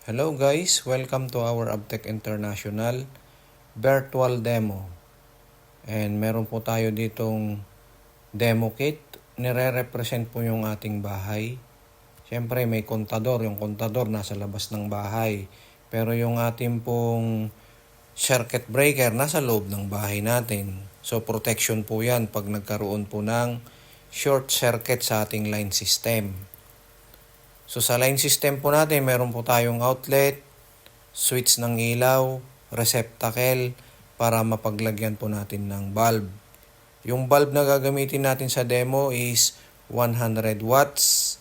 Hello guys, welcome to our Abtech International virtual demo. And meron po tayo ditong demo kit. Nire-represent po yung ating bahay. Siyempre may kontador, yung kontador nasa labas ng bahay. Pero yung ating pong circuit breaker nasa loob ng bahay natin. So protection po yan pag nagkaroon po ng short circuit sa ating line system. So sa line system po natin, meron po tayong outlet, switch ng ilaw, receptacle para mapaglagyan po natin ng bulb. Yung bulb na gagamitin natin sa demo is 100 watts.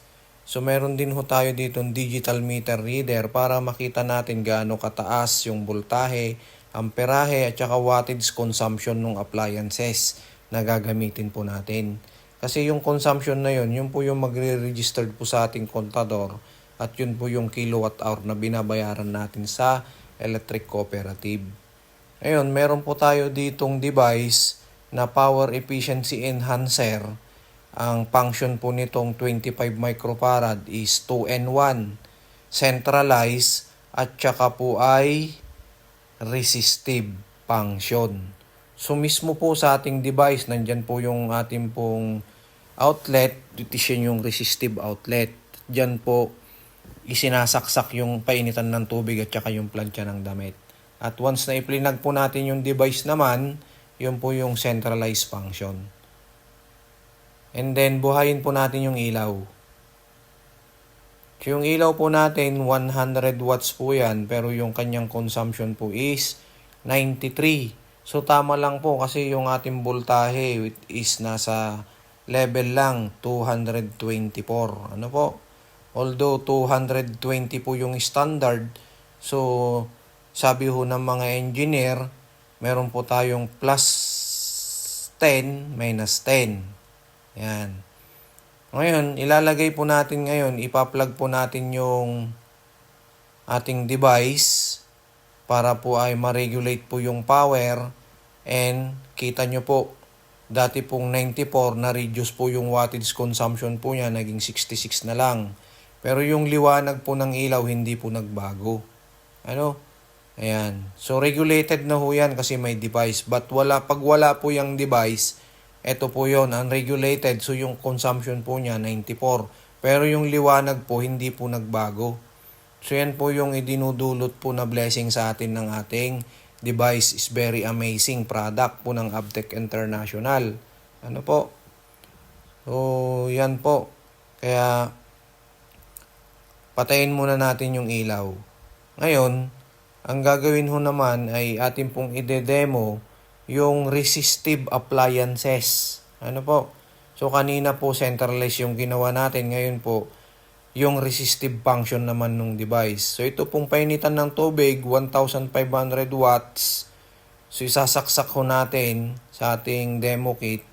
So meron din ho tayo dito digital meter reader para makita natin gaano kataas yung voltahe, amperahe at saka wattage consumption ng appliances na gagamitin po natin. Kasi yung consumption na yun po yung magre-registered po sa ating kontador at yun po yung kilowatt hour na binabayaran natin sa electric cooperative. Ngayon, meron po tayo ditong device na power efficiency enhancer. Ang function po nitong 25 microfarad is 2N1, centralized at saka po ay resistive function. So mismo po sa ating device, nandyan po yung ating pong outlet, diyan yung resistive outlet. Diyan po isinasaksak yung painitan ng tubig at saka yung plancha ng damit. At once na iplinag po natin yung device naman, yun po yung centralized function. And then buhayin po natin yung ilaw. So yung ilaw po natin, 100 watts po yan, pero yung kanyang consumption po is 93. So tama lang po kasi yung ating voltahe is nasa level lang 224. Ano po? Although 220 po yung standard, so sabi ho ng mga engineer, meron po tayong plus 10 minus 10. Yan. Ngayon, ilalagay po natin ngayon, ipa-plug po natin yung ating device para po ay ma-regulate po yung power, and kita nyo po, dati pong 94 na-reduce po yung wattage consumption po niya, naging 66 na lang. Pero yung liwanag po ng ilaw hindi po nagbago. Ano? Ayan. So regulated na ho yan kasi may device. But pag wala po yung device, eto po yon unregulated. So yung consumption po niya 94. Pero yung liwanag po hindi po nagbago. So yan po yung idinudulot po na blessing sa atin ng ating device. Is very amazing product po ng Abtech International. Ano po? So yan po. Kaya patayin muna natin yung ilaw. Ngayon, ang gagawin ho naman ay atin pong ide-demo yung resistive appliances. Ano po? So kanina po centralized yung ginawa natin. Ngayon po, yung resistive function naman ng device. So ito pong painitan ng tubig, 1,500 watts. So isasaksak ho natin sa ating demo kit.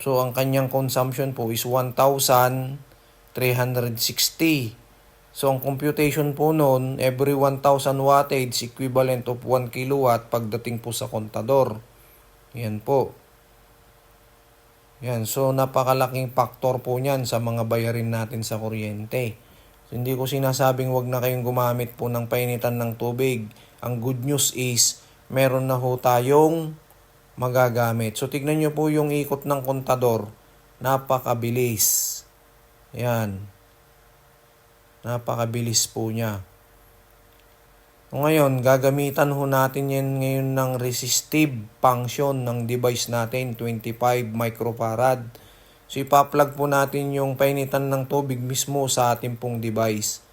So ang kanyang consumption po is 1,360. So ang computation po noon, every 1,000 wattage equivalent of 1 kilowatt pagdating po sa kontador. Yan po. Yan, so napakalaking factor po niyan sa mga bayarin natin sa kuryente. So, hindi ko sinasabing wag na kayong gumamit po ng painitan ng tubig. Ang good news is, meron na ho tayong magagamit. So tignan nyo po yung ikot ng kontador. Napakabilis. Yan. Napakabilis po niya. Ngayon, gagamitan ho natin yan ngayon ng resistive function ng device natin, 25 microfarad. So, ipa-plug po natin yung painitan ng tubig mismo sa ating pong device.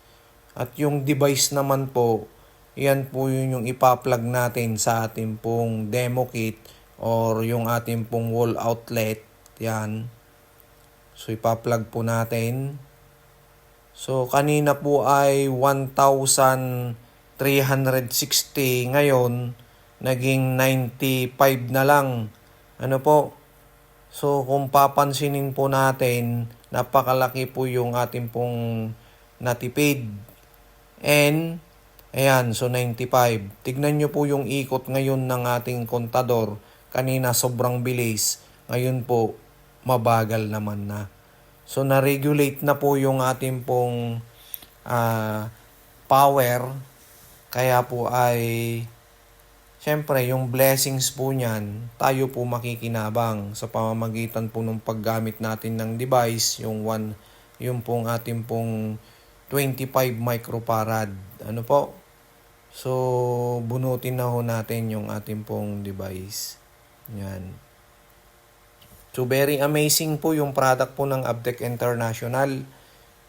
At yung device naman po, yan po yung ipa-plug natin sa ating pong demo kit or yung ating pong wall outlet. Yan. So, ipa-plug po natin. So, kanina po ay 1,360. Ngayon, naging 95 na lang. Ano po? So, kung papansinin po natin, napakalaki po yung ating pong natipid. And, ayan, so 95. Tignan nyo po yung ikot ngayon ng ating kontador. Kanina sobrang bilis. Ngayon po, mabagal naman na. So, na-regulate na po yung ating pong power. Kaya po ay siyempre yung blessings po niyan, tayo po makikinabang sa pamamagitan po ng paggamit natin ng device, yung pong ating pong 25 microfarad. Ano po? So, bunutin na ho natin yung ating pong device. Yan. So, very amazing po yung product po ng Abtec International.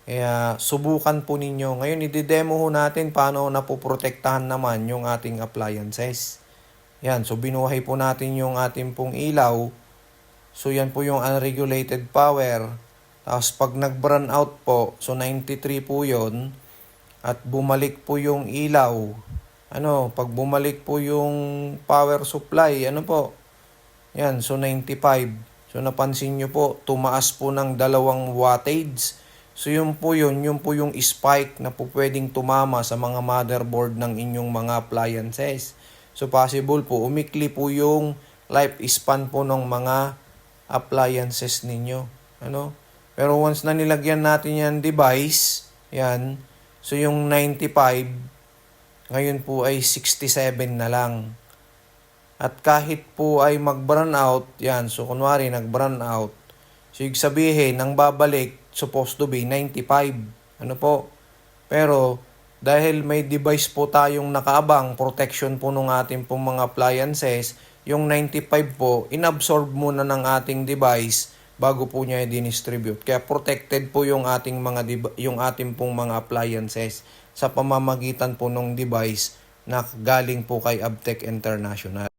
Kaya, subukan po ninyo. Ngayon, i-demo ho natin paano napoprotektahan naman yung ating appliances. Yan. So, binuhay po natin yung ating pong ilaw. So, yan po yung unregulated power. Tapos, pag nag-burn out po, so 93 po yun. At bumalik po yung ilaw. Pag bumalik po yung power supply, yan, so 95. So napansin nyo po, tumaas po ng 2 wattage. So yun po yung spike na po pwedeng tumama sa mga motherboard ng inyong mga appliances. So possible po, umikli po yung lifespan po ng mga appliances ninyo. Pero once na nilagyan natin yan device, yan, so yung 95, ngayon po ay 67 na lang. At kahit po ay mag-burn out, yan, so kunwari nag-burn out, so yung sabihin, ang babalik, supposed to be 95. Pero, dahil may device po tayong nakaabang, protection po ng ating pong mga appliances, yung 95 po, inabsorb muna ng ating device bago po niya i-distribute. Kaya protected po yung ating pong mga appliances sa pamamagitan po ng device na galing po kay Abtec International.